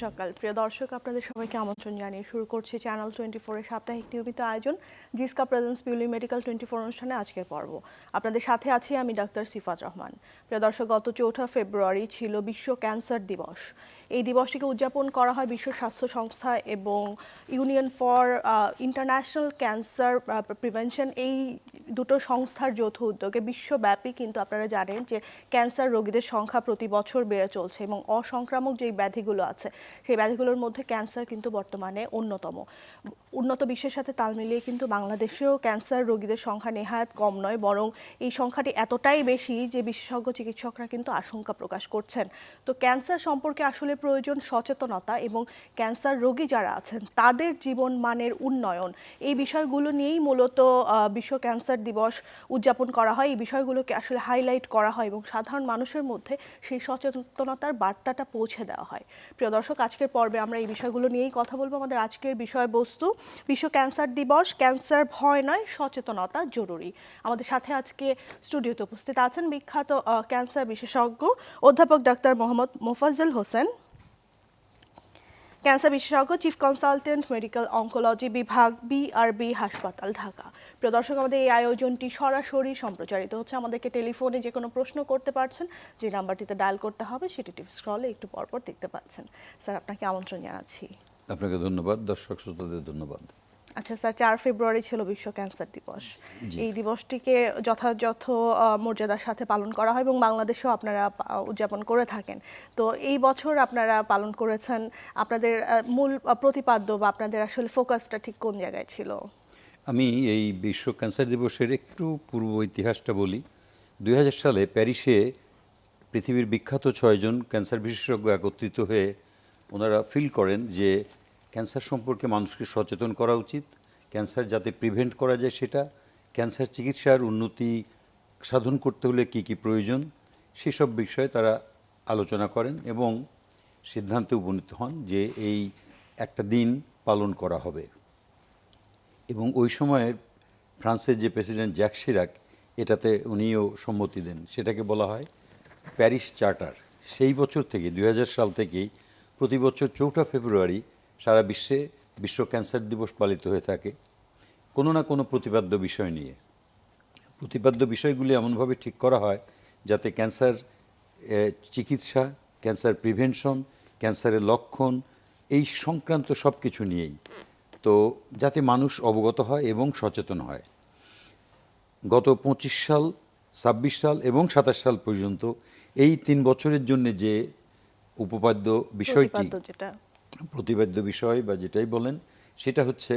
সকাল প্রিয় দর্শক, আপনাদের সবাইকে আমন্ত্রণ জানিয়ে শুরু করছি চ্যানেল 24 এর সাপ্তাহিক নিয়মিত আয়োজন জিসকা প্রেজেন্স পিউলি মেডিকেল 24 অনুষ্ঠানে আজকের পর্ব। আপনাদের সাথে আছি আমি ডাক্তার সিফাত রহমান। প্রিয় দর্শক, গত 4 ফেব্রুয়ারি ছিল বিশ্ব ক্যান্সার দিবস। এই দিবসটিকে উদযাপন করা হয় বিশ্ব স্বাস্থ্য সংস্থা এবং union for international cancer prevention, এই দুটো সংস্থার যৌথ উদ্যোগে। বিশ্বব্যাপী কিন্তু আপনারা জানেন যে ক্যান্সার রোগীদের সংখ্যা প্রতি বছর বেড়ে চলছে এবং অসংক্রামক যেই ব্যাধিগুলো আছে সেই ব্যাধিগুলোর মধ্যে ক্যান্সার কিন্তু বর্তমানে অন্যতম। উন্নত বিশ্বের সাথে তাল মিলিয়ে কিন্তু বাংলাদেশেও ক্যান্সার রোগীদের সংখ্যা নেহাত কম নয়, বরং এই সংখ্যাটি এতটাই বেশি যে বিশেষজ্ঞ চিকিৎসকরা কিন্তু আশঙ্কা প্রকাশ করছেন। তো ক্যান্সার সম্পর্কে আসলে প্রয়োজন সচেতনতা এবং ক্যান্সার রোগী যারা আছেন তাদের জীবন মানের উন্নয়ন, এই বিষয়গুলো নিয়েই মূলত বিশ্ব ক্যান্সার দিবস উদযাপন করা হয়। এই বিষয়গুলোকে আসলে হাইলাইট করা হয় এবং সাধারণ মানুষের মধ্যে সেই সচেতনতার বার্তাটা পৌঁছে দেওয়া হয়। প্রিয় দর্শক, আজকের পর্বে আমরা এই বিষয়গুলো নিয়েই কথা বলবো। আমাদের আজকের বিষয়বস্তু বিশ্ব ক্যান্সার দিবস, ক্যান্সার ভয় নয়, সচেতনতা জরুরি। আমাদের সাথে আজকে স্টুডিওতে উপস্থিত আছেন বিখ্যাত ক্যান্সার বিশেষজ্ঞ অধ্যাপক ডাক্তার মোহাম্মদ মোফাজ্জল হোসেন, ক্যান্সার বিশেষজ্ঞ, চিফ কনসালটেন্ট, মেডিকেল অঙ্কোলজি বিভাগ, বিআরবি হাসপাতাল, ঢাকা। প্রিয় দর্শক, আমাদের এই আয়োজনটি সরাসরি সম্প্রচারিত হচ্ছে। আমাদেরকে টেলিফোনে যে কোনো প্রশ্ন করতে পারছেন, যে নাম্বারটিতে ডায়াল করতে হবে সেটি টিভি স্ক্রলে একটু পরপর দেখতে পাচ্ছেন। স্যার, আপনাকে আমন্ত্রণ জানাচ্ছি। আপনাকে ধন্যবাদ, দর্শক শ্রোতাদের ধন্যবাদ। আচ্ছা স্যার, 4 ফেব্রুয়ারি ছিল বিশ্ব ক্যান্সার দিবস। এই দিবসটিকে যথাযথ মর্যাদার সাথে পালন করা হয় এবং বাংলাদেশেও আপনারা উদযাপন করে থাকেন। তো এই বছর আপনারা পালন করেছেন, আপনাদের মূল প্রতিপাদ্য বা আপনাদের আসলে ফোকাসটা ঠিক কোন জায়গায় ছিল? আমি এই বিশ্ব ক্যান্সার দিবসের একটু পূর্ব ইতিহাসটা বলি। 2000 সালে প্যারিসে পৃথিবীর বিখ্যাত 6 জন ক্যান্সার বিশেষজ্ঞ একত্রিত হয়ে ওনারা ফিল করেন যে ক্যান্সার সম্পর্কে মানুষকে সচেতন করা উচিত, ক্যান্সার যাতে প্রিভেন্ট করা যায় সেটা, ক্যান্সার চিকিৎসার উন্নতি সাধন করতে হলে কি কি প্রয়োজন সেসব বিষয়ে তারা আলোচনা করেন এবং সিদ্ধান্তে উপনীত হন যে এই একটা দিন পালন করা হবে। এবং ওই সময়ের ফ্রান্সের যে প্রেসিডেন্ট জ্যাক শিরাক এটাতে উনিও সম্মতি দেন, সেটাকে বলা হয় প্যারিস চার্টার। সেই বছর থেকে 2000 সাল থেকেই প্রতি বছর 4 ফেব্রুয়ারি সারা বিশ্বে বিশ্ব ক্যান্সার দিবস পালিত হয়ে থাকে কোনো না কোনো প্রতিপাদ্য বিষয় নিয়ে। প্রতিপাদ্য বিষয়গুলি এমনভাবে ঠিক করা হয় যাতে ক্যান্সার চিকিৎসা, ক্যান্সার প্রিভেনশন, ক্যান্সারের লক্ষণ, এই সংক্রান্ত সব কিছু নিয়েই, তো যাতে মানুষ অবগত হয় এবং সচেতন হয়। গত 25 সাল, 26 সাল এবং 27 সাল পর্যন্ত এই 3 বছরের জন্য যে উপপাদ্য বিষয়টি, প্রতিপাদ্য বিষয় বা যেটাই বলেন, সেটা হচ্ছে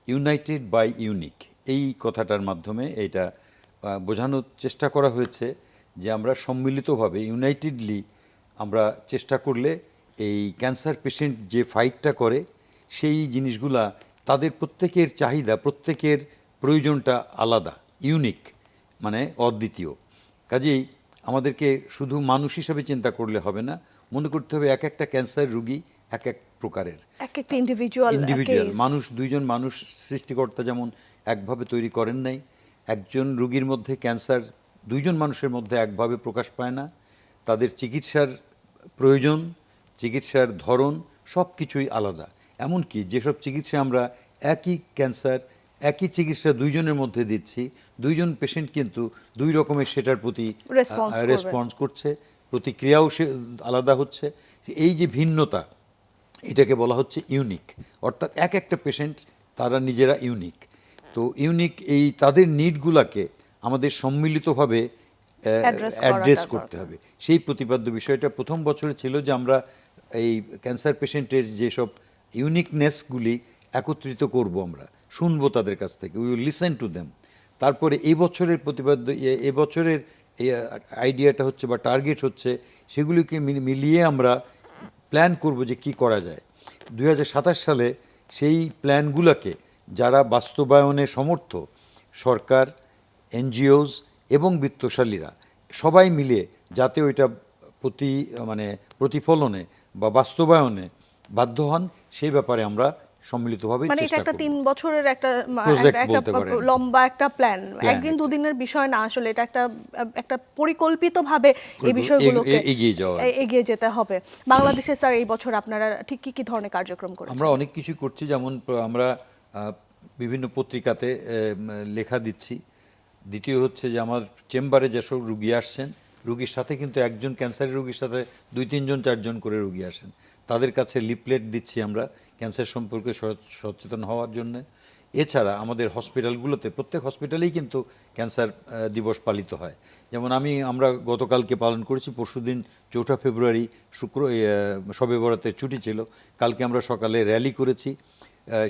ইউনাইটেড বাই ইউনিক। এই কথাটার মাধ্যমে এটা বোঝানোর চেষ্টা করা হয়েছে যে আমরা সম্মিলিতভাবে ইউনাইটেডলি আমরা চেষ্টা করলে এই ক্যান্সার পেশেন্ট যে ফাইটটা করে সেই জিনিসগুলা, তাদের প্রত্যেকের চাহিদা, প্রত্যেকের প্রয়োজনটা আলাদা, ইউনিক মানে অদ্বিতীয়। কাজেই আমাদেরকে শুধু মানুষ হিসাবে চিন্তা করলে হবে না, মনে করতে হবে এক একটা ক্যান্সার রোগী এক এক প্রকারের, এক একটা ইন্ডিভিজুয়াল মানুষ। 2 জন মানুষ সৃষ্টিকর্তা যেমন একভাবে তৈরি করেন নাই, একজন রোগীর মধ্যে ক্যান্সার 2 জন মানুষের মধ্যে একভাবে প্রকাশ পায় না। তাদের চিকিৎসার প্রয়োজন, চিকিৎসার ধরন সব কিছুই আলাদা। এমনকি যেসব চিকিৎসা আমরা একই ক্যান্সার, একই চিকিৎসা 2 জনের মধ্যে দিচ্ছি, 2 জন পেশেন্ট কিন্তু 2 রকমের সেটার প্রতি রেসপন্স করছে, প্রতিক্রিয়াও সে আলাদা হচ্ছে। এই যে ভিন্নতা, এটাকে বলা হচ্ছে ইউনিক। অর্থাৎ এক একটা পেশেন্ট তারা নিজেরা ইউনিক। তো ইউনিক এই তাদের নিডগুলাকে আমাদের সম্মিলিতভাবে অ্যাড্রেস করতে হবে। সেই প্রতিপাদ্য বিষয়টা প্রথম বছরে ছিল যে আমরা এই ক্যান্সার পেশেন্টের যেসব ইউনিকনেসগুলি একত্রিত করব, আমরা শুনবো তাদের কাছ থেকে, we will listen to them. তারপরে এই বছরের প্রতিপাদ্য, এই বছরের আইডিয়াটা হচ্ছে বা টার্গেট হচ্ছে সেগুলিকে মিলিয়ে আমরা প্ল্যান করব যে কি করা যায়। 2027 সালে সেই প্ল্যানগুলোকে যারা বাস্তবায়নে সমর্থ, সরকার, এনজিওস এবং বিত্তশালীরা সবাই মিলে যাতে ওইটা প্রতিফলনে বা বাস্তবায়নে বাধ্য হন, সেই ব্যাপারে আমরা সম্মিলিতভাবে মানে এটা চেষ্টা একটা করব 3 বছরের একটা Project একটা বলতে পারেন। লম্বা একটা প্ল্যান, একদিন এটা। দুদিনের বিষয় না, আসলে এটা একটা একটা পরিকল্পিতভাবে এই বিষয়গুলোকে এগিয়ে যাওয়া আর কি। এগিয়ে যেতে হবে। বাংলাদেশে স্যার এই বছর আপনারা ঠিক কি কি ধরনের কার্যক্রম করেছেন? আমরা অনেক কিছু করছি, যেমন আমরা বিভিন্ন পত্রিকাতে লেখা দিচ্ছি। দ্বিতীয় হচ্ছে যে আমার চেম্বারে যেসব রুগী আসছেন, রুগীর সাথে কিন্তু একজন ক্যান্সারের রুগীর সাথে 2-3 জন 4 জন করে রুগী আসেন, তাদের কাছে লিফলেট দিচ্ছি আমরা ক্যান্সার সম্পর্কে সচেতন হওয়ার জন্য। এছাড়া আমাদের হসপিটালগুলোতে, প্রত্যেক হসপিটালেই কিন্তু ক্যান্সার দিবস পালিত হয়। যেমন আমরা গতকালকে পালন করেছি, পরশুদিন 4 ফেব্রুয়ারি শবে বরাতের ছুটি ছিল, কালকে আমরা সকালে র্যালি করেছি।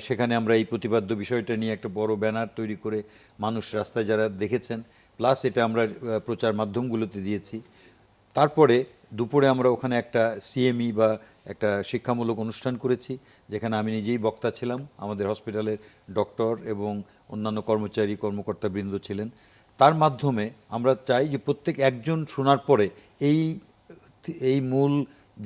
সেখানে আমরা এই প্রতিপাদ্য বিষয়টা নিয়ে একটা বড় ব্যানার তৈরি করে মানুষ রাস্তায় যারা দেখেছেন, প্লাস এটা আমরা প্রচার মাধ্যমগুলোতে দিয়েছি। তারপরে দুপুরে আমরা ওখানে একটা সিএমই বা একটা শিক্ষামূলক অনুষ্ঠান করেছি, যেখানে আমি নিজেই বক্তা ছিলাম, আমাদের হসপিটালের ডক্টর এবং অন্যান্য কর্মকর্তাবৃন্দ ছিলেন। তার মাধ্যমে আমরা চাই যে প্রত্যেক একজন শোনার পরে এই মূল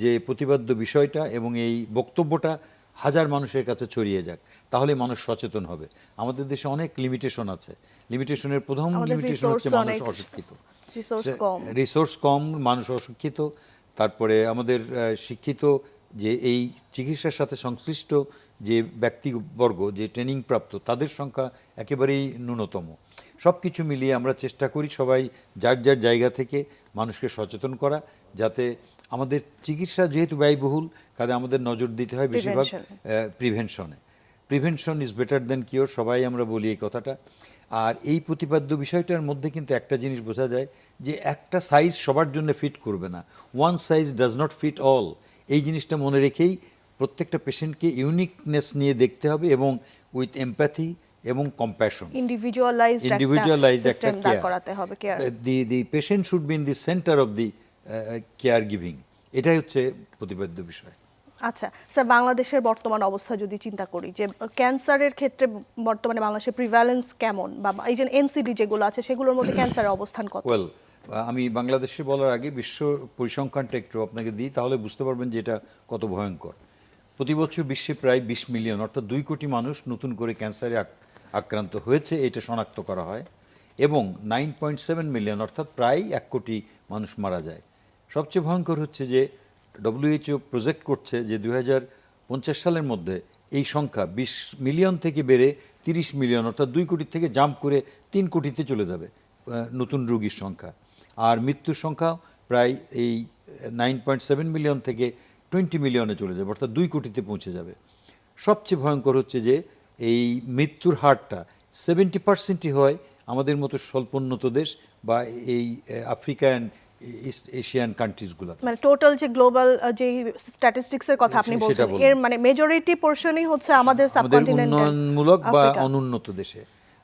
যে প্রতিপাদ্য বিষয়টা এবং এই বক্তব্যটা হাজার মানুষের কাছে ছড়িয়ে যাক, তাহলে মানুষ সচেতন হবে। আমাদের দেশে অনেক লিমিটেশন আছে, লিমিটেশনের প্রথম লিমিটেশন হচ্ছে মানুষ অশিক্ষিত, রিসোর্স কম, মানুষ অশিক্ষিত। তারপরে আমাদের শিক্ষিত যে এই চিকিৎসার সাথে সংশ্লিষ্ট যে ব্যক্তিবর্গ, যে ট্রেনিং প্রাপ্ত, তাদের সংখ্যা একেবারেই ন্যূনতম। সব কিছু মিলিয়ে আমরা চেষ্টা করি সবাই যার যার জায়গা থেকে মানুষকে সচেতন করা, যাতে আমাদের চিকিৎসা যেহেতু ব্যয়বহুল, কাজে আমাদের নজর দিতে হয় বেশিরভাগ প্রিভেনশনে। Prevention is better than cure, সবাই আমরা বলি এই কথাটা। আর এই প্রতিপাদ্য বিষয়টার মধ্যে কিন্তু একটা জিনিস বোঝা যায় যে একটা সাইজ সবার জন্য ফিট করবে না, one size does not fit all. এই জিনিসটা মনে রেখেই প্রত্যেকটা পেশেন্টকে ইউনিকনেস নিয়ে দেখতে হবে এবং উইথ এমপ্যাথি এবং কম্প্যাশন, ইন্ডিভিজুয়ালাইজড একটা কেয়ার করাতে হবে। দি patient should be in the centre of the care giving. এটাই হচ্ছে প্রতিপাদ্য বিষয়। আচ্ছা স্যার, বাংলাদেশের বর্তমান অবস্থা যদি চিন্তা করি, যে ক্যান্সারের ক্ষেত্রে বর্তমানে বাংলাদেশের প্রিভ্যালেন্স কেমন, বা এই যে এনসিডি যেগুলো আছে সেগুলোর মধ্যে ক্যান্সারের অবস্থান কত? আমি বাংলাদেশে বলার আগে বিশ্ব পরিসংখ্যানটা একটু আপনাকে দিই, তাহলে বুঝতে পারবেন যে এটা কত ভয়ঙ্কর। প্রতি বছর বিশ্বে প্রায় 20 মিলিয়ন অর্থাৎ 2 কোটি মানুষ নতুন করে ক্যান্সারে আক্রান্ত হয়েছে, এটা শনাক্ত করা হয়, এবং 9.7 মিলিয়ন অর্থাৎ প্রায় 1 কোটি মানুষ মারা যায়। সবচেয়ে ভয়ঙ্কর হচ্ছে যে WHO প্রজেক্ট করছে যে 2050 সালের মধ্যে এই সংখ্যা 20 মিলিয়ন থেকে বেড়ে 30 মিলিয়ন অর্থাৎ 2 কোটি থেকে জাম্প করে 3 কোটিতে চলে যাবে নতুন রোগীর সংখ্যা। আর মৃত্যুর সংখ্যা প্রায় এই 9.7 মিলিয়ন থেকে 20 মিলিয়নে চলে যাবে, অর্থাৎ 2 কোটিতে পৌঁছে যাবে। সবচেয়ে ভয়ঙ্কর হচ্ছে যে এই মৃত্যুর হারটা 70%ই হয় আমাদের মতো স্বল্পোন্নত দেশ বা এই আফ্রিকান ইস্ট এশিয়ান কান্ট্রিজগুলো। মানে টোটাল যে গ্লোবাল যে স্ট্যাটিস্টিক্সের কথা আপনি বলছেন, এর মানে মেজরিটি পোরশনই হচ্ছে আমাদের সাবকন্টিনেন্টাল উন্নয়নমূলক বা অনুন্নত দেশে।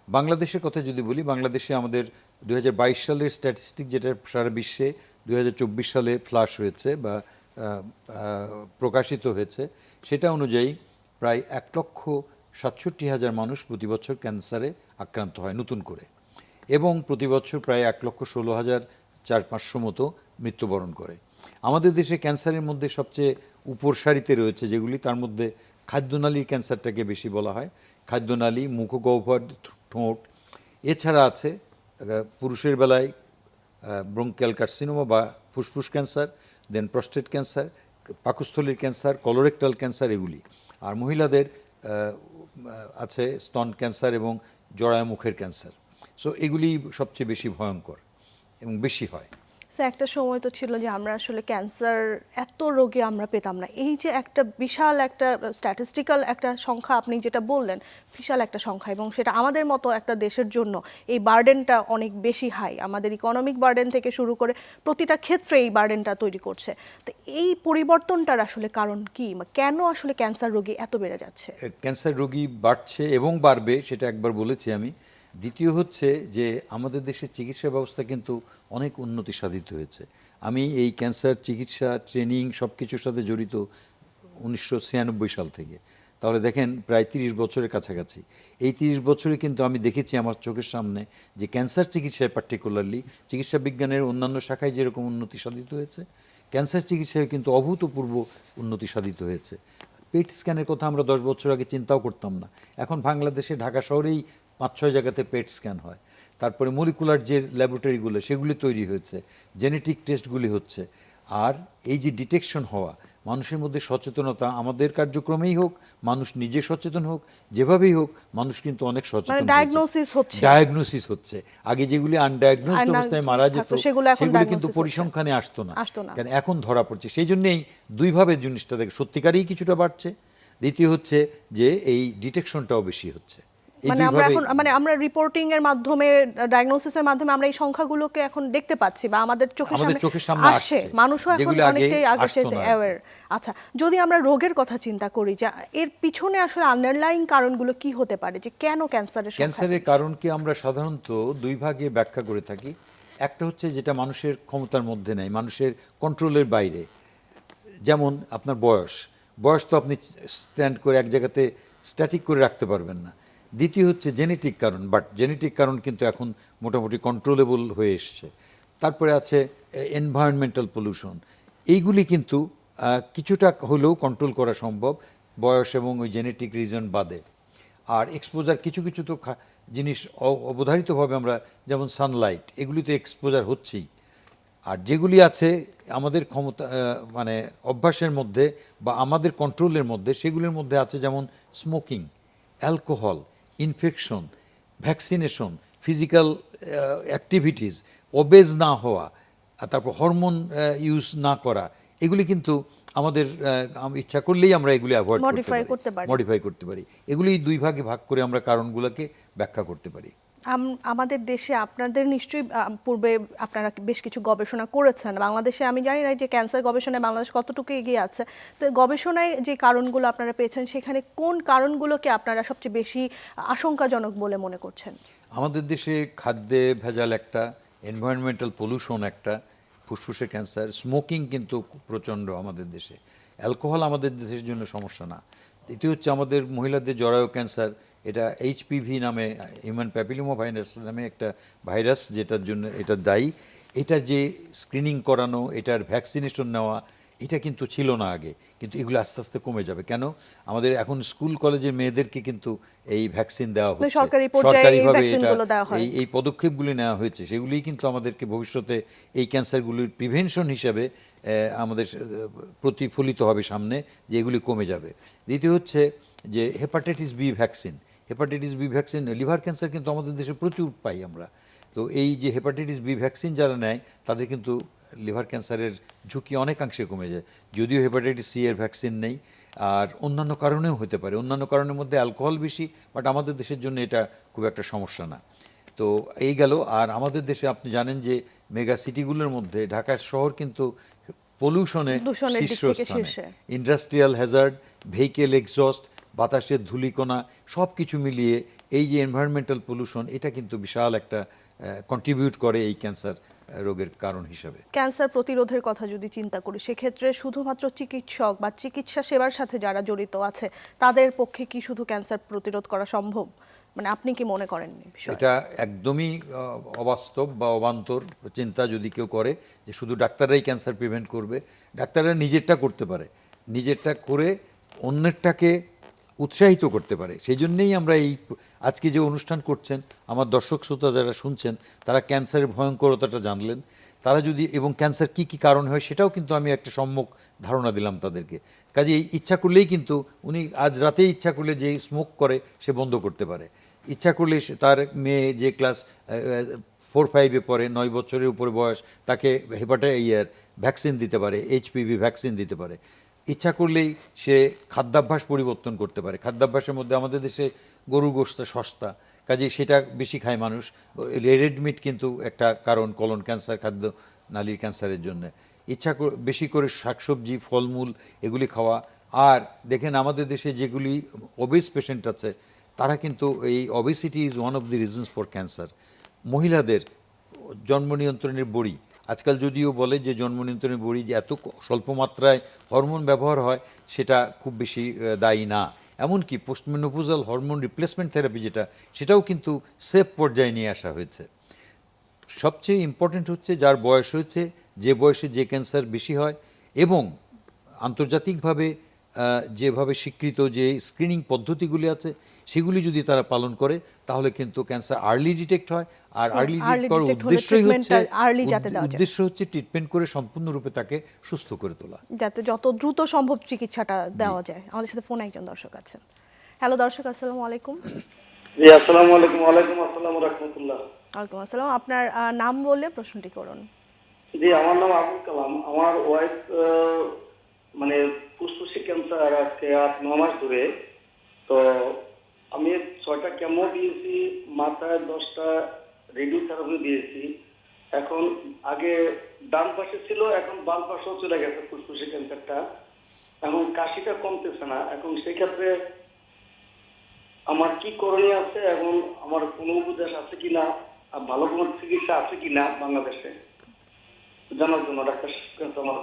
বাংলাদেশের কথা যদি বলি, বাংলাদেশে আমাদের 2022 সালের স্ট্যাটিস্টিক, যেটা সারা বিশ্বে 2024 সালে ফ্লাশ হয়েছে বা প্রকাশিত হয়েছে, সেটা অনুযায়ী প্রায় 1,67,000 মানুষ প্রতি বছর ক্যান্সারে আক্রান্ত হয় নতুন করে, এবং প্রতি বছর প্রায় 1,16,400-500 মতো মৃত্যুবরণ করে। আমাদের দেশে ক্যান্সারের মধ্যে সবচেয়ে উপর সারিতে রয়েছে যেগুলি, তার মধ্যে খাদ্যনালীর ক্যান্সারটাকে বেশি বলা হয়, খাদ্যনালী, মুখগহ্বর, ঠোঁট। এছাড়া আছে পুরুষের বেলায় ব্রঙ্কিয়াল কার্সিনোমা বা ফুসফুস ক্যান্সার, দেন প্রস্টেট ক্যান্সার, পাকস্থলীর ক্যান্সার, কলোরেক্টাল ক্যান্সার, এগুলি। আর মহিলাদের আছে স্তন ক্যান্সার এবং জরায়ু মুখের ক্যান্সার। সো এগুলি সবচেয়ে বেশি ভয়ঙ্কর এবং বেশি হয়। স্যার, একটা সময় তো ছিল যে আমরা আসলে ক্যান্সার এত রোগী আমরা পেতাম না। এই যে একটা বিশাল একটা স্ট্যাটিস্টিক্যাল একটা সংখ্যা আপনি যেটা বললেন, বিশাল একটা সংখ্যা, এবং সেটা আমাদের মতো একটা দেশের জন্য এই বার্ডেনটা অনেক বেশি হাই। আমাদের ইকোনমিক বার্ডেন থেকে শুরু করে প্রতিটা ক্ষেত্রে এই বার্ডেনটা তৈরি করছে। তো এই পরিবর্তনটার আসলে কারণ কি? কেন আসলে ক্যান্সার রোগী এত বেড়ে যাচ্ছে? ক্যান্সার রোগী বাড়ছে এবং বাড়বে, সেটা একবার বলেছি আমি। দ্বিতীয় হচ্ছে যে আমাদের দেশের চিকিৎসা ব্যবস্থা কিন্তু অনেক উন্নতি সাধিত হয়েছে। আমি এই ক্যান্সার চিকিৎসা ট্রেনিং সব কিছুর সাথে জড়িত 1996 সাল থেকে। তাহলে দেখেন প্রায় 30 বছরের কাছাকাছি। এই 30 বছরে কিন্তু আমি দেখেছি আমার চোখের সামনে যে ক্যান্সার চিকিৎসায় পার্টিকুলারলি চিকিৎসা বিজ্ঞানের অন্যান্য শাখায় যেরকম উন্নতি সাধিত হয়েছে, ক্যান্সার চিকিৎসায় কিন্তু অভূতপূর্ব উন্নতি সাধিত হয়েছে। পেট স্ক্যানের কথা আমরা 10 বছর আগে চিন্তাও করতাম না। এখন বাংলাদেশে ঢাকা শহরেই 5-6 জায়গাতে পেট স্ক্যান হয়। তারপরে মলিকুলার যে ল্যাবরেটরিগুলো সেগুলি তৈরি হয়েছে, জেনেটিক টেস্টগুলি হচ্ছে। আর এই যে ডিটেকশন হওয়া, মানুষের মধ্যে সচেতনতা, আমাদের কার্যক্রমেই হোক, মানুষ নিজে সচেতন হোক, যেভাবেই হোক, মানুষ কিন্তু অনেক সচেতন হয়েছে। ডায়াগনোসিস হচ্ছে। আগে যেগুলি আনডায়াগনোসড অবস্থায় মারা যেত সেগুলি কিন্তু পরিসংখ্যানে আসতো না, কারণ এখন ধরা পড়ছে। সেই জন্যেই দুইভাবে জিনিসটা দেখে সত্যিকারেই কিছুটা বাড়ছে, দ্বিতীয় হচ্ছে যে এই ডিটেকশনটাও বেশি হচ্ছে। আমরা রিপোর্টিং এর মাধ্যমে, ডায়াগনোসিসের মাধ্যমে আমরা এই সংখ্যাগুলোকে এখন দেখতে পাচ্ছি বা আমাদের চোখের সামনে আসছে, মানুষও এখন অনেকটাই আগে থেকে অ্যাওয়্যার। আচ্ছা, যদি আমরা রোগের কথা চিন্তা করি, যে এর পিছনে আসলে আন্ডারলাইং কারণগুলো কি হতে পারে, যে কেন ক্যান্সারের কারণকে আমরা সাধারণত দুই ভাগে ব্যাখ্যা করে থাকি। একটা হচ্ছে যেটা মানুষের ক্ষমতার মধ্যে নেই, মানুষের কন্ট্রোলের বাইরে, যেমন আপনার বয়স তো আপনি স্ট্যান্ড করে এক জায়গাতে স্ট্যাটিক করে রাখতে পারবেন না। দ্বিতীয় হচ্ছে জেনেটিক কারণ, বাট জেনেটিক কারণ কিন্তু এখন মোটামুটি কন্ট্রোলেবল হয়ে এসছে। তারপরে আছে এনভায়রনমেন্টাল পলিউশন। এইগুলি কিন্তু কিছুটা হলেও কন্ট্রোল করা সম্ভব বয়স এবং ওই জেনেটিক রিজন বাদে। আর এক্সপোজার, কিছু কিছু তো জিনিস অবধারিতভাবে আমরা, যেমন সানলাইট, এগুলি তো এক্সপোজার হচ্ছেই। আর যেগুলি আছে আমাদের ক্ষমতা, মানে অভ্যাসের মধ্যে বা আমাদের কন্ট্রোলের মধ্যে, সেগুলির মধ্যে আছে যেমন smoking, alcohol, infection, vaccination, physical activities, obeys না হওয়া, আর তারপর হরমোন ইউজ না করা। এগুলি কিন্তু আমাদের ইচ্ছা করলেই আমরা এগুলি অ্যাভয়েড মডিফাই করতে পারি। এগুলি দুই ভাগে ভাগ করে আমরা কারণগুলোকে ব্যাখ্যা করতে পারি। আমাদের দেশে আপনাদের নিশ্চয়ই পূর্বে আপনারা বেশ কিছু গবেষণা করেছেন। বাংলাদেশে আমি জানি না যে ক্যান্সার গবেষণায় বাংলাদেশ কতটুকু এগিয়ে আছে, তো গবেষণায় যে কারণগুলো আপনারা পেয়েছেন, সেখানে কোন কারণগুলোকে আপনারা সবচেয়ে বেশি আশঙ্কাজনক বলে মনে করছেন? আমাদের দেশে খাদ্যে ভেজাল একটা, এনভায়রনমেন্টাল পলিউশন একটা, ফুসফুসের ক্যান্সার, স্মোকিং কিন্তু প্রচণ্ড আমাদের দেশে, অ্যালকোহল আমাদের দেশের জন্য সমস্যা না। দ্বিতীয় হচ্ছে আমাদের মহিলাদের জরায়ু ক্যান্সার, এটা এইচপিভি নামে, হিউম্যান প্যাপিলোমা ভাইরাস নামে একটা ভাইরাস, যেটার জন্য এটা দায়ী। এটার যে স্ক্রিনিং করানো, এটার ভ্যাকসিনেশন নেওয়া, এটা কিন্তু ছিল না আগে, কিন্তু এগুলো আস্তে আস্তে কমে যাবে। কেন? আমাদের এখন স্কুল কলেজের মেয়েদেরকে কিন্তু এই ভ্যাকসিন দেওয়া হচ্ছে, সরকারিভাবে এই পদক্ষেপগুলি নেওয়া হয়েছে, সেগুলিই কিন্তু আমাদেরকে ভবিষ্যতে এই ক্যান্সারগুলির প্রিভেনশন হিসাবে আমাদের প্রতিফলিত হবে সামনে, যে এগুলি কমে যাবে। দ্বিতীয় হচ্ছে যে hepatitis B vaccine, liver cancer কিন্তু আমাদের দেশে প্রচুর পাই আমরা। তো এই যে হেপাটাইটিস বি ভ্যাকসিন যারা নেয়, তাদের কিন্তু লিভার ক্যান্সারের ঝুঁকি অনেকাংশে কমে যায়। যদিও হেপাটাইটিস সি এর ভ্যাকসিন নেই, আর অন্যান্য কারণেও হতে পারে, অন্যান্য কারণের মধ্যে অ্যালকোহল বেশি, বাট আমাদের দেশের জন্য এটা খুব একটা সমস্যা না। তো এই গেল। আর আমাদের দেশে আপনি জানেন যে মেগা সিটিগুলোর মধ্যে ঢাকা শহর কিন্তু পলিউশনে শীর্ষস্থানে। ইন্ডাস্ট্রিয়াল হ্যাজার্ড, ভেহিকেল এক্সস্ট, বাতাসের ধূলিকণা, সব কিছু মিলিয়ে এই যে এনভায়রনমেন্টাল পলিউশন, এটা কিন্তু বিশাল একটা কন্ট্রিবিউট করে এই ক্যান্সার রোগের কারণ হিসাবে। ক্যান্সার প্রতিরোধের কথা যদি চিন্তা করি, সেক্ষেত্রে শুধুমাত্র চিকিৎসক বা চিকিৎসা সেবার সাথে যারা জড়িত আছে, তাদের পক্ষে কি শুধু ক্যান্সার প্রতিরোধ করা সম্ভব? মানে আপনি কি মনে করেন? এটা একদমই অবাস্তব বা অবান্তর চিন্তা যদি কেউ করে যে শুধু ডাক্তাররাই ক্যান্সার প্রিভেন্ট করবে। ডাক্তাররা নিজেরটা করতে পারে, নিজেরটা করে অন্যেরটাকে উৎসাহিত করতে পারে। সেই জন্যেই আমরা এই আজকে যে অনুষ্ঠান করছেন, আমার দর্শক শ্রোতা যারা শুনছেন, তারা ক্যান্সারের ভয়ঙ্করতাটা জানলেন। তারা যদি, এবং ক্যান্সার কি কি কারণ হয় সেটাও কিন্তু আমি একটা সম্যক ধারণা দিলাম তাদেরকে। কাজে ইচ্ছা করলেই কিন্তু উনি আজ রাতেই ইচ্ছা করলে যে স্মোক করে সে বন্ধ করতে পারে, ইচ্ছা করলে তার মেয়ে যে ক্লাস 4-5-এ পড়ে, 9 বছরের উপরে বয়স, তাকে ভ্যাকসিন দিতে পারে, এইচপিভি ভ্যাকসিন দিতে পারে। ইচ্ছা করলেই সে খাদ্যাভ্যাস পরিবর্তন করতে পারে। খাদ্যাভ্যাসের মধ্যে আমাদের দেশে গরুর গোশত সস্তা, কাজে সেটা বেশি খায় মানুষ। রেড মিট কিন্তু একটা কারণ কলন ক্যান্সার, খাদ্য নালীর ক্যান্সারের জন্য। ইচ্ছা বেশি করে শাকসবজি, ফলমূল এগুলি খাওয়া। আর দেখেন আমাদের দেশে যেগুলি ওবেস পেশেন্ট আছে, তারা কিন্তু এই obesity is one of the reasons for cancer. মহিলাদের জন্ম নিয়ন্ত্রণের বড়ি, আজকাল যদিও বলে যে জন্ম নিয়ন্ত্রণের বড়ি যে এত স্বল্প মাত্রায় হরমোন ব্যবহার হয়, সেটা খুব বেশি দায়ী না। এমনকি পোস্টমেনোপজাল হরমোন রিপ্লেসমেন্ট থেরাপি যেটা, সেটাও কিন্তু সেফ পর্যায়ে নিয়ে আসা হয়েছে। সবচেয়ে ইম্পর্টেন্ট হচ্ছে যার বয়স হয়েছে, যে বয়সে যে ক্যান্সার বেশি হয়, এবং আন্তর্জাতিকভাবে যেভাবে স্বীকৃত যে স্ক্রিনিং পদ্ধতিগুলি আছে সেগুলি যদি তারা পালন করে তাহলে কিন্তু ক্যান্সার আর্লি ডিটেক্ট হয়। আর আর্লি ডিটেক্ট করার detect হলে উদ্দেশ্যই হচ্ছে treatment-টা early যাতে দেওয়া যায়। উদ্দেশ্য হচ্ছে ট্রিটমেন্ট করে সম্পূর্ণরূপে তাকে সুস্থ করে তোলা। যাতে যত দ্রুত সম্ভব চিকিৎসাটা দেওয়া যায়। আমাদের সাথে ফোনে একজন দর্শক আছেন। হ্যালো দর্শক, আসসালামু আলাইকুম। জি আসসালামু আলাইকুম। ওয়ালাইকুম আসসালাম রাহমাতুল্লাহ। ওয়ালাইকুম আসসালাম। আপনার নাম বললে প্রশ্নটি করুন। জি আমার নাম আবুল কালাম। আমার ওয়াইফ মানে ফুসফুসে ক্যান্সার আজকে 8-9 মাস ধরে। তো আমি 6টা কেমো দিয়েছি, মাথায় 10টা রেডিওথেরাপি দিয়েছি। এখন আগে ডান পাশে ছিল, এখন বাম পাশেও চলে গেছে ফুসফুসে ক্যান্সারটা। এখন কাশিটা কমতেছে না। এখন সেক্ষেত্রে আমার কি করণীয় আছে, এখন আমার কোনো উপদেশ আছে কিনা, আর ভালো কোনো চিকিৎসা আছে কিনা বাংলাদেশে জানার জন্য ডাক্তার কাছে আমার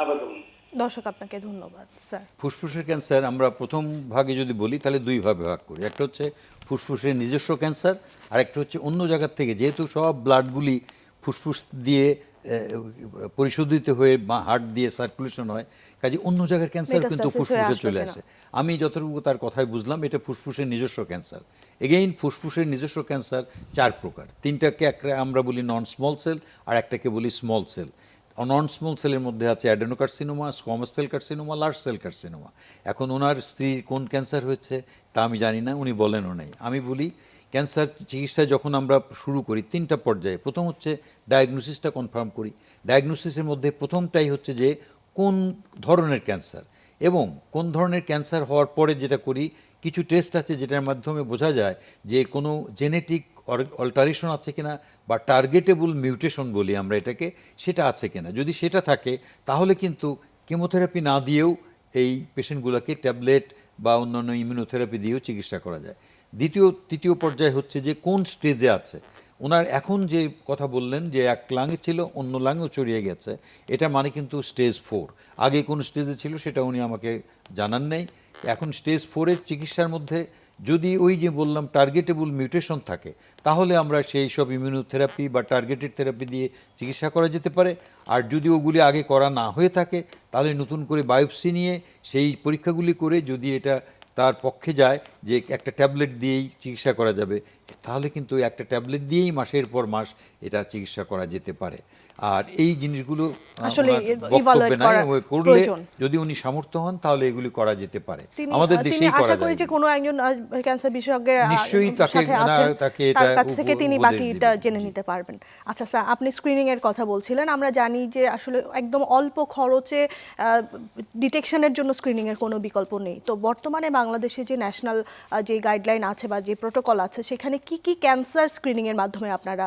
আবেদন। দর্শক আপনাকে ধন্যবাদ স্যার। ফুসফুসের ক্যান্সার আমরা প্রথম ভাগে যদি বলি তাহলে দুই ভাগে ভাগ করি। একটা হচ্ছে ফুসফুসের নিজস্ব ক্যান্সার, আর একটা হচ্ছে অন্য জায়গার থেকে, যেহেতু সব ব্লাডগুলি ফুসফুস দিয়ে পরিশোধিত হয়ে বা হার্ট দিয়ে সার্কুলেশন হয়, কাজে অন্য জায়গার ক্যান্সার কিন্তু Metastasis হয়ে ফুসফুসে আসবে চলে কিনা। আসে। আমি যতটুকু তার কথাই বুঝলাম এটা ফুসফুসের নিজস্ব ক্যান্সার। এগেইন ফুসফুসের নিজস্ব ক্যান্সার 4 প্রকার। 3টাকে আমরা বলি নন স্মল সেল, আর একটাকে বলি স্মল সেল। নন স্মল সেলের মধ্যে আছে adenocarcinoma, squamous cell carcinoma, large cell carcinoma. এখন ওনার স্ত্রীর কোন ক্যান্সার হয়েছে তা আমি জানি না, উনি বলেনও নাই। আমি বলি ক্যান্সার চিকিৎসায় যখন আমরা শুরু করি 3টা পর্যায়ে। প্রথম হচ্ছে ডায়াগনোসিসটা কনফার্ম করি। ডায়াগনোসিসের মধ্যে প্রথমটাই হচ্ছে যে কোন ধরনের ক্যান্সার, এবং কোন ধরনের ক্যান্সার হওয়ার পরে যেটা করি, কিছু টেস্ট আছে যেটার মাধ্যমে বোঝা যায় যে কোনো জেনেটিক অল্টারেশন আছে কিনা বা টার্গেটেবল মিউটেশন বলি আমরা এটাকে, সেটা আছে কিনা। যদি সেটা থাকে তাহলে কিন্তু কেমোথেরাপি না দিয়েও এই পেশেন্টগুলোকে ট্যাবলেট বা অন্যান্য ইমিউনোথেরাপি দিয়েও চিকিৎসা করা যায়। তৃতীয় পর্যায়ে হচ্ছে যে কোন স্টেজে আছে। ওনার এখন যে কথা বললেন যে এক লাঙে ছিল, অন্য লাঙেও ছড়িয়ে গেছে, এটা মানে কিন্তু স্টেজ 4। আগে কোন স্টেজে ছিল সেটা উনি আমাকে জানান নেই। এখন স্টেজ 4-এর চিকিৎসার মধ্যে যদি ওই যে বললাম টার্গেটেবল মিউটেশন থাকে, তাহলে আমরা সেই সব ইমিউনোথেরাপি বা টার্গেটেড থেরাপি দিয়ে চিকিৎসা করা যেতে পারে। আর যদি ওগুলি আগে করা না হয়ে থাকে তাহলে নতুন করে বায়োপসি নিয়ে সেই পরীক্ষাগুলি করে যদি এটা তার পক্ষে যায় যে একটা ট্যাবলেট দিয়েই চিকিৎসা করা যাবে, তাহলে কিন্তু একটা ট্যাবলেট দিয়েই মাসের পর মাস এটা চিকিৎসা করা যেতে পারে। আর এই জিনিসগুলো আসলে ওনার evaluate বক্তব্যে নাই, করা করলে প্রয়োজন। যদি উনি সামর্থ্য হন তাহলে এগুলি করা যেতে পারে। তিনি আমাদের তিনি দেশেই আশা করা করি যায়। যে কোনো একজন ক্যান্সার বিশেষজ্ঞের নিশ্চয়ই তাকে সাথে আছেন, তাকে তার এটা কাছ থেকে তিনি উপদেশ বাকিটা দিবেন। জেনে নিতে পারবেন। আচ্ছা স্যার, আপনি স্ক্রিনিং এর কথা বলছিলেন। আমরা জানি যে আসলে একদম অল্প খরচে ডিটেকশনের জন্য স্ক্রিনিং এর কোনো বিকল্প নেই। তো বর্তমানে বাংলাদেশে যে ন্যাশনাল যে গাইডলাইন আছে বা যে প্রোটোকল আছে, সেখানে কি কি ক্যান্সার স্ক্রিনিং এর মাধ্যমে আপনারা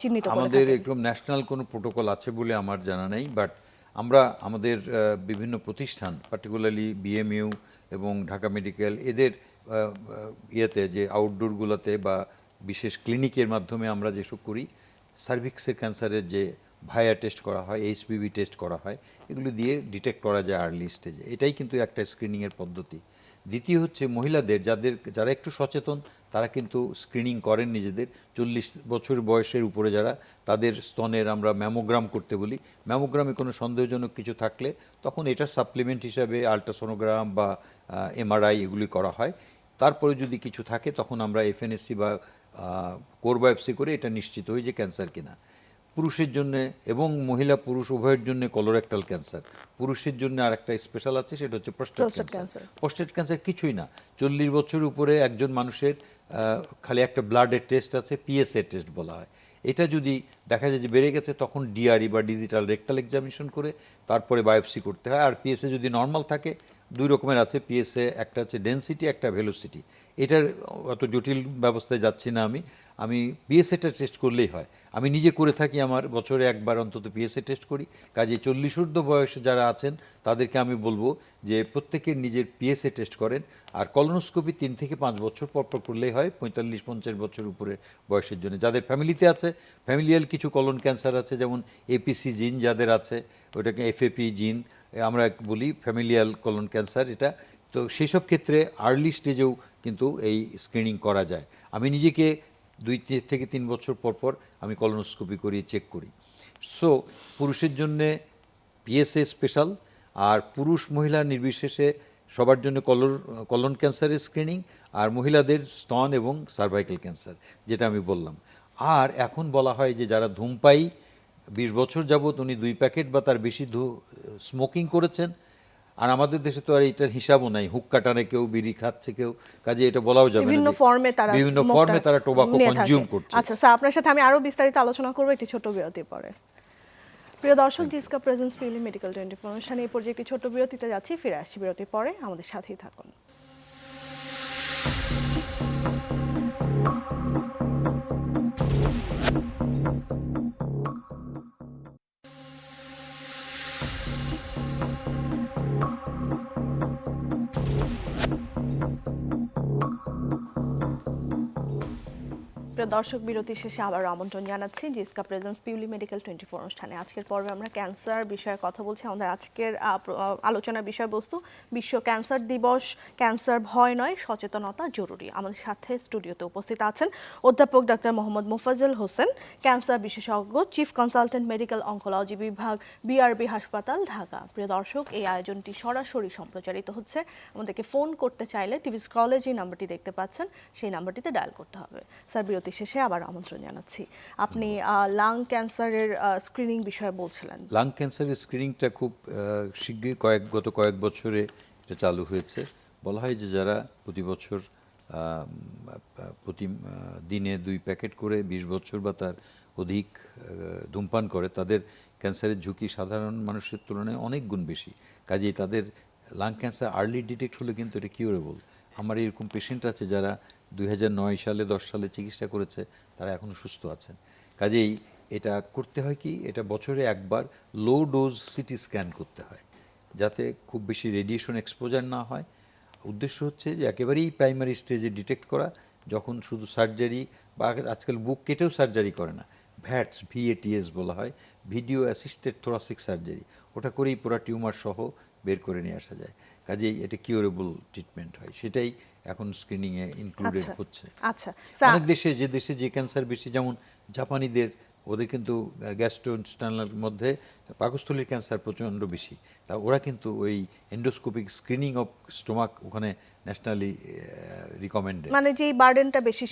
চিহ্নিত করে আমাদের থাকেন? একদম ন্যাশনাল কোনো প্রোটোকল আছে বলে আমার জানা নেই, বাট আমরা আমাদের বিভিন্ন প্রতিষ্ঠান, পার্টিকুলারলি বিএমইউ এবং ঢাকা মেডিকেল, এদের ইয়েতে যে আউটডোরগুলোতে বা বিশেষ ক্লিনিকের মাধ্যমে আমরা যেসব করি, সার্ভিক্সের ক্যান্সারের যে ভায়া টেস্ট করা হয়, এইচপিভি টেস্ট করা হয়, এগুলো দিয়ে ডিটেক্ট করা যায় আর্লি স্টেজে। এটাই কিন্তু একটা স্ক্রিনিংয়ের পদ্ধতি। দ্বিতীয় হচ্ছে মহিলাদের যারা একটু সচেতন তারা কিন্তু স্ক্রিনিং করেন নিজেদের। 40 বছর বয়সের উপরে যারা, তাদের স্তনের আমরা ম্যামোগ্রাম করতে বলি। ম্যামোগ্রামে কোনো সন্দেহজনক কিছু থাকলে তখন এটা সাপ্লিমেন্ট হিসাবে আলট্রাসোনোগ্রাম বা এমআরআই এগুলি করা হয়। তারপরে যদি কিছু থাকে তখন আমরা এফএনএসসি বা কোর বায়োপসি করে এটা নিশ্চিত হই যে ক্যান্সার কিনা। পুরুষের জন্য এবং মহিলা পুরুষ উভয়ের জন্য কলোরেক্টাল ক্যান্সার। পুরুষের জন্য আর একটা স্পেশাল আছে, সেটা হচ্ছে prostate Prostate cancer. cancer। Prostate cancer কিছুই না, 40 বছর উপরে একজন মানুষের খালি একটা ব্লাডের টেস্ট আছে, পিএসএ টেস্ট বলা হয়। এটা যদি দেখা যায় যে বেড়ে গেছে তখন ডিআরই বা ডিজিটাল রেকটাল এক্সামিনেশন করে তারপরে বায়োপসি করতে হয়। আর পিএসএ যদি নর্মাল থাকে, 2 রকমের আছে পিএসএ, একটা হচ্ছে ডেনসিটি, একটা ভেলোসিটি। এটার অত জটিল ব্যবস্থায় যাচ্ছি না আমি পিএসএটা টেস্ট করলেই হয়। আমি নিজে করে থাকি, আমার বছরে একবার অন্তত পিএসএ টেস্ট করি। কাজে 40 ঊর্ধ্ব বয়সে যারা আছেন তাদেরকে আমি বলবো যে প্রত্যেকের নিজের পিএসএ টেস্ট করেন। আর কলোনোস্কোপি 3 থেকে 5 বছর পর করলেই হয় 45-50 বছর উপরে বয়সের জন্য। যাদের ফ্যামিলিতে আছে, ফ্যামিলিয়াল কিছু কলন ক্যান্সার আছে, যেমন এপিসি জিন যাদের আছে, ওটাকে এফএপি জিন আমরা বলি, ফ্যামিলিয়াল কলন ক্যান্সার এটা। তো সেই সব ক্ষেত্রে আর্লি স্টেজেও কিন্তু এই স্ক্রিনিং করা যায়। আমি নিজেকে 2 থেকে 3 বছর পর আমি কলোনোস্কোপি করি, চেক করি। সো পুরুষের জন্যে পিএসএ স্পেশাল, আর পুরুষ মহিলা নির্বিশেষে সবার জন্য কলন ক্যান্সারের স্ক্রিনিং, আর মহিলাদের স্তন এবং সার্ভাইকাল ক্যান্সার, যেটা আমি বললাম। আর এখন বলা হয় যে যারা ধূমপায়ী 20 বছর যাবত উনি 2 প্যাকেট বা তার বেশি স্মোকিং করেছেন, আর আমাদের দেশে তো আর এটার হিসাবও নাই, হুক্কা টানে কেউ, বিড়ি খাচ্ছে কেউ, কাজে এটা বলাও যাবে না বিভিন্ন যে ফর্মে তারা বিভিন্ন smoke-টা ফর্মে তারা টোবাকো নিয়ে কনজিউম থাকে। করছে। আচ্ছা স্যার, আপনার সাথে আমি আরো বিস্তারিত আলোচনা করবো একটি ছোট বিরতির পরে। প্রিয় দর্শক, জিসকা প্রেজেন্স পিউলি মেডিকেল 24 অনুষ্ঠানে এই পর্যায়ে একটি ছোট বিরতিতে যাচ্ছি, ফিরে আসছি বিরতির পরে, আমাদের সাথেই থাকুন। প্রিয় দর্শক, বিরতি শেষে আবার আমন্ত্রণ জানাচ্ছি জিসকা প্রেজেন্স পিউলি মেডিকেল 24 অনুষ্ঠানে। আজকের পর্বে আমরা ক্যান্সার বিষয়ে কথা বলছি। আমাদের আজকের আলোচনার বিষয়বস্তু বিশ্ব ক্যান্সার দিবস, ক্যান্সার ভয় নয়, সচেতনতা জরুরি। আমাদের সাথে স্টুডিওতে উপস্থিত আছেন অধ্যাপক ডাক্তার মোহাম্মদ মোফাজ্জল হোসেন, ক্যান্সার বিশেষজ্ঞ, চিফ কনসালটেন্ট মেডিকেল অঙ্কোলজি বিভাগ, বিআরবি হাসপাতাল, ঢাকা। প্রিয় দর্শক, এই আয়োজনটি সরাসরি সম্প্রচারিত হচ্ছে। আমাদেরকে ফোন করতে চাইলে টিভি স্ক্রলে যে নাম্বারটি দেখতে পাচ্ছেন সেই নাম্বারটিতে ডায়াল করতে হবে। স্যার, বিরতি শেষে আবার আমন্ত্রণ জানাচ্ছি। আপনি লাং ক্যান্সারের স্ক্রিনিং বিষয়ে বলছিলেন। লাং ক্যান্সারের স্ক্রিনিংটা খুব শীঘ্রই গত কয়েক বছরে এটা চালু হয়েছে। বলা হয় যে যারা প্রতি বছর প্রতি দিনে 2 প্যাকেট করে 20 বছর বা তার অধিক ধূমপান করে, তাদের ক্যান্সারের ঝুঁকি সাধারণ মানুষের তুলনায় অনেক গুণ বেশি। কাজেই তাদের লাং ক্যান্সার আর্লি ডিটেক্ট হলে কিন্তু এটা কিউরেবল। আমার এরকম পেশেন্ট আছে যারা 2009 সালে 10 সালে চিকিৎসা করেছে, তারা এখনও সুস্থ আছেন। কাজেই এটা করতে হয় কি, এটা বছরে একবার লো ডোজ সিটি স্ক্যান করতে হয়, যাতে খুব বেশি রেডিয়েশন এক্সপোজার না হয়। উদ্দেশ্য হচ্ছে যে একেবারেই প্রাইমারি স্টেজে ডিটেক্ট করা, যখন শুধু সার্জারি বা আজকাল বুক কেটেও সার্জারি করে না, VATS বলা হয়, ভিডিও অ্যাসিস্টেড থোরাসিক সার্জারি, ওটা করেই পুরো টিউমার সহ বের করে নিয়ে আসা যায়। কাজেই এটা কিউরেবল ট্রিটমেন্ট হয়, সেটাই এখন স্ক্রিনিংয়ে ইনক্লুডেড হচ্ছে। আচ্ছা, অনেক দেশে যে ক্যান্সার বেশি, যেমন জাপানিদের, ওদের কিন্তু গ্যাস্ট্রোইন্টেস্টাইনাল মধ্যে পাকস্থলীর ক্যান্সার প্রচণ্ড বেশি, তা ওরা কিন্তু ওই এন্ডোস্কোপিক স্ক্রিনিং অফ স্টোমাক ওখানে ন্যাশনালি রিকমেন্ডেড। মানে যেই বার্ডেনটা বেশি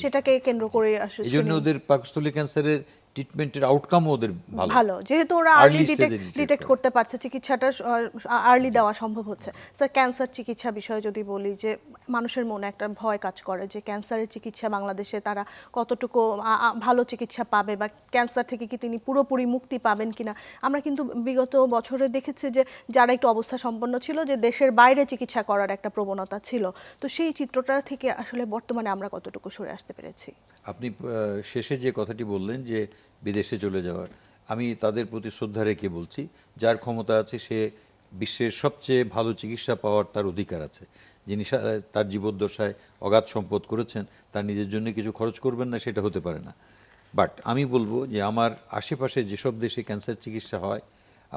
সেটাকে কেন্দ্র করে আসলে এই জন্য ওদের পাকস্থলীর ক্যান্সারের ট্রিটমেন্টের আউটকামও ওদের ভালো, যেহেতু ওরা আর্লি ডিটেক্ট করতে পারছে, চিকিৎসাটা আর্লি দেওয়া সম্ভব হচ্ছে। স্যার, ক্যান্সার চিকিৎসা বিষয়ে যদি বলি, যে মানুষের মনে একটা ভয় কাজ করে যে ক্যান্সারের চিকিৎসা বাংলাদেশে তারা কতটুকু ভালো চিকিৎসা পাবে, বা ক্যান্সার থেকে কি তিনি পুরোপুরি মুক্তি পাবেন কিনা। আমরা কিন্তু বিগত বছরে দেখেছি যে যারা একটু অবস্থা সম্পন্ন ছিল, যে দেশের বাইরে চিকিৎসা করার একটা প্রবণতা ছিল, তো সেই চিত্রটা থেকে আসলে বর্তমানে আমরা কতটুকু সরে আসতে পেরেছি। আপনি শেষে যে কথাটি বললেন যে বিদেশে চলে যাওয়ার, আমি তাদের প্রতি শ্রদ্ধা রেখে বলছি, যার ক্ষমতা আছে সে বিশ্বের সবচেয়ে ভালো চিকিৎসা পাওয়ার তার অধিকার আছে। যিনি তার জীবদ্দশায় অগাধ সম্পদ করেছেন, তার নিজের জন্য কিছু খরচ করবেন না, সেটা হতে পারে না। বাট আমি বলবো যে আমার আশেপাশে যেসব দেশে ক্যান্সার চিকিৎসা হয়,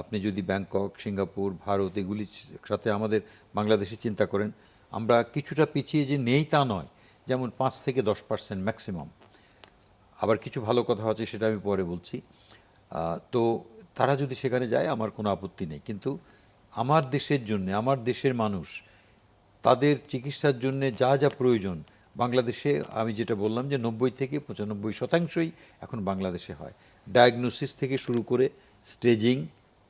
আপনি যদি ব্যাংকক, সিঙ্গাপুর, ভারত এগুলির সাথে আমাদের বাংলাদেশে চিন্তা করেন, আমরা কিছুটা পিছিয়ে যে নেই তা নয়, যেমন 5 থেকে 10% ম্যাক্সিমাম। আবার কিছু ভালো কথা আছে, সেটা আমি পরে বলছি। তো তারা যদি সেখানে যায় আমার কোনো আপত্তি নেই, কিন্তু আমার দেশের জন্য, আমার দেশের মানুষ, তাদের চিকিৎসার জন্য যা যা প্রয়োজন বাংলাদেশে, আমি যেটা বললাম যে 90 থেকে 95% এখন বাংলাদেশে হয়। ডায়াগনোসিস থেকে শুরু করে স্টেজিং,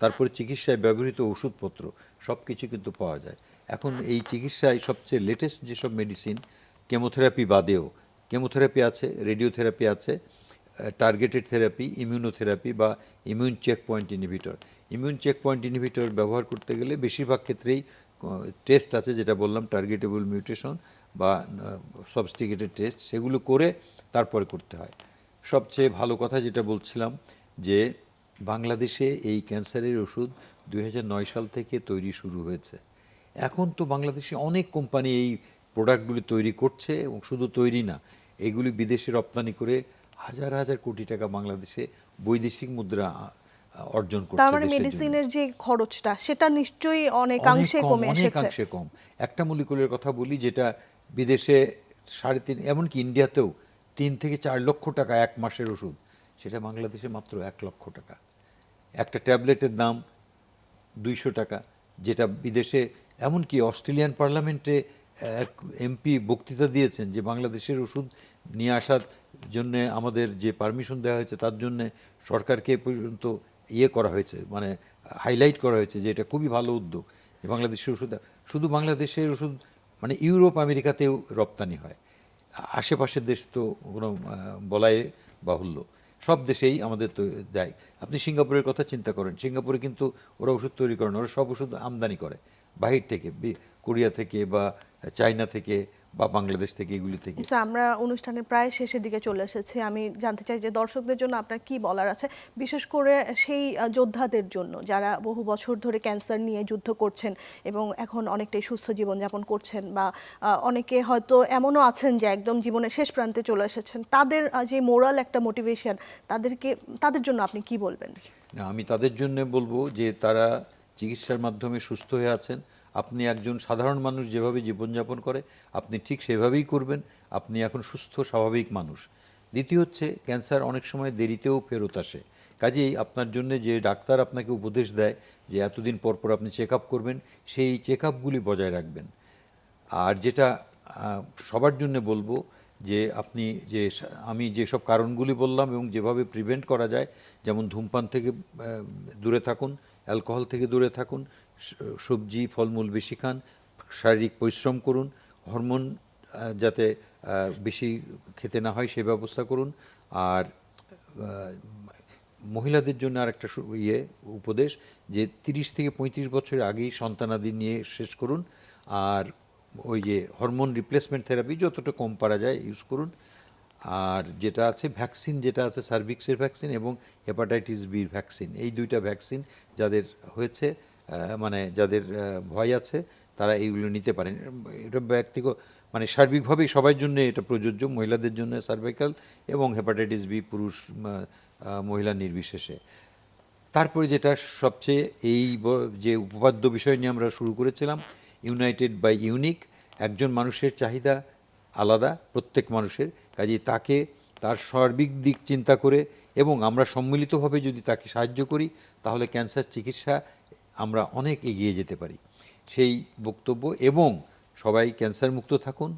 তারপরে চিকিৎসায় ব্যবহৃত ওষুধপত্র সব কিছু কিন্তু পাওয়া যায়। এখন এই চিকিৎসায় সবচেয়ে লেটেস্ট যেসব মেডিসিন, কেমোথেরাপি বাদেও, কেমোথেরাপি আছে, রেডিওথেরাপি আছে, টার্গেটেড থেরাপি, ইমিউনোথেরাপি বা immune checkpoint inhibitor. Immune checkpoint inhibitor ব্যবহার করতে গেলে বেশিরভাগ ক্ষেত্রেই টেস্ট আছে, যেটা বললাম টার্গেটেবল মিউটেশন বা সাবস্টিকেটেড টেস্ট, সেগুলো করে তারপরে করতে হয়। সবচেয়ে ভালো কথা যেটা বলছিলাম, যে বাংলাদেশে এই ক্যান্সারের ওষুধ 2009 সাল থেকে তৈরি শুরু হয়েছে। এখন তো বাংলাদেশে অনেক কোম্পানি এই প্রোডাক্টগুলি তৈরি করছে, এবং শুধু তৈরি না, এগুলি বিদেশে রপ্তানি করে হাজার হাজার কোটি টাকা বাংলাদেশে বৈদেশিক মুদ্রা অর্জন করছে। তার মানে মেডিসিনের যে খরচটা, সেটা নিশ্চয়ই অনেকাংশে কমে এসেছে। অনেকাংশে কম। একটা মলিকুলের কথা বলি, যেটা বিদেশে 3.5, এমনকি ইন্ডিয়াতেও 3 থেকে 4 লক্ষ টাকা এক মাসের ওষুধ, সেটা বাংলাদেশে মাত্র 1 লক্ষ টাকা। একটা ট্যাবলেটের দাম 200 টাকা, যেটা বিদেশে এমনকি অস্ট্রেলিয়ান পার্লামেন্টে এক এমপি বক্তৃতা দিয়েছেন যে বাংলাদেশের ওষুধ নিয়ে আসার জন্য আমাদের যে পারমিশন দেওয়া হয়েছে তার জন্য সরকারকে পর্যন্ত করা হয়েছে, মানে হাইলাইট করা হয়েছে যে এটা খুবই ভালো উদ্যোগ, যে বাংলাদেশের ওষুধ, শুধু বাংলাদেশের ওষুধ মানে ইউরোপ আমেরিকাতেও রপ্তানি হয়, আশেপাশের দেশ তো কোনো বলাই বাহুল্য, সব দেশেই আমাদের তো দেয়। আপনি সিঙ্গাপুরের কথা চিন্তা করেন, সিঙ্গাপুরে কিন্তু ওরা ওষুধ তৈরি করে না, ওরা সব ওষুধ আমদানি করে বাহির থেকে, কোরিয়া থেকে বা চায়না থেকে বা বাংলাদেশ থেকে, এগুলি থেকে। আচ্ছা, আমরা অনুষ্ঠানের প্রায় শেষের দিকে চলে এসেছি। আমি জানতে চাই যে দর্শকদের জন্য আপনার কি বলার আছে, বিশেষ করে সেই যোদ্ধাদের জন্য যারা বহু বছর ধরে ক্যান্সার নিয়ে যুদ্ধ করছেন এবং এখন অনেকটাই সুস্থ জীবনযাপন করছেন, বা অনেকে হয়তো এমনও আছেন যে একদম জীবনের শেষ প্রান্তে চলে এসেছেন, তাদের যে মোরাল একটা মোটিভেশন, তাদের জন্য আপনি কি বলবেন? না, আমি তাদের জন্য বলবো যে তারা চিকিৎসার মাধ্যমে সুস্থ হয়ে আছেন। আপনি একজন সাধারণ মানুষ যেভাবে জীবনযাপন করে আপনি ঠিক সেভাবেই করবেন, আপনি এখন সুস্থ স্বাভাবিক মানুষ। দ্বিতীয় হচ্ছে, ক্যান্সার অনেক সময় দেরিতেও ফেরত আসে, কাজেই আপনার জন্য যে ডাক্তার আপনাকে উপদেশ দেয় যে এতদিন পর পর আপনি চেক আপ করবেন, সেই চেক আপগুলি বজায় রাখবেন। আর যেটা সবার জন্য বলবো যে আপনি যে আমি যেসব কারণগুলি বললাম এবং যেভাবে প্রিভেন্ট করা যায়, যেমন ধূমপান থেকে দূরে থাকুন, অ্যালকোহল থেকে দূরে থাকুন, সবজি ফলমূল বেশি খান, শারীরিক পরিশ্রম করুন, হরমোন যাতে বেশি খেতে না হয় সেই ব্যবস্থা করুন। আর মহিলাদের জন্য আর একটা উপদেশ যে 30 থেকে 35 বছরের আগেই সন্তানাদি নিয়ে শেষ করুন। আর ওই যে হরমোন রিপ্লেসমেন্ট থেরাপি যতটা কম পারা যায় ইউজ করুন। আর যেটা আছে ভ্যাকসিন, যেটা আছে সার্ভিক্সের ভ্যাকসিন এবং হেপাটাইটিস বির ভ্যাকসিন, এই দুইটা ভ্যাকসিন যাদের হয়েছে মানে যাদের ভয় আছে তারা এইগুলো নিতে পারেন। এটা ব্যক্তিগত মানে সার্বিকভাবেই সবার জন্য এটা প্রযোজ্য, মহিলাদের জন্য সার্ভাইকাল এবং হেপাটাইটিস বি পুরুষ মহিলা নির্বিশেষে। তারপরে যেটা সবচেয়ে যে উপপাদ্য বিষয় নিয়ে আমরা শুরু করেছিলাম, ইউনাইটেড বাই ইউনিক, একজন মানুষের চাহিদা আলাদা প্রত্যেক মানুষের, কাজেই তাকে তার সার্বিক দিক চিন্তা করে এবং আমরা সম্মিলিতভাবে যদি তাকে সাহায্য করি তাহলে ক্যান্সার চিকিৎসা আমরা অনেক এগিয়ে যেতে পারি, সেই বক্তব্য। এবং সবাই ক্যান্সার মুক্ত থাকুন,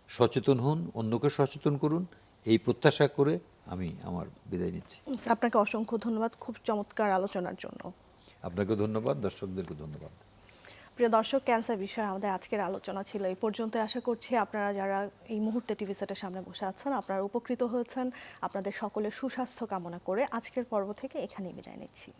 সচেতন হন, অন্যকে সচেতন করুন, এই প্রত্যাশা করে আমি আমার বিদায় নিচ্ছি। আপনাকে অসংখ্য ধন্যবাদ খুব চমৎকার আলোচনার জন্য। আপনাকে ধন্যবাদ, দর্শকদেরকে ধন্যবাদ। প্রিয় দর্শক, ক্যান্সার বিষয়ে আমাদের আজকের আলোচনা ছিল এই পর্যন্ত। আশা করছি আপনারা যারা এই মুহূর্তে টিভি সেটের সামনে বসে আছেন আপনারা উপকৃত হয়েছেন। আপনাদের সকলের সুস্বাস্থ্য কামনা করে আজকের পর্ব থেকে এখানেই বিদায় নিচ্ছি।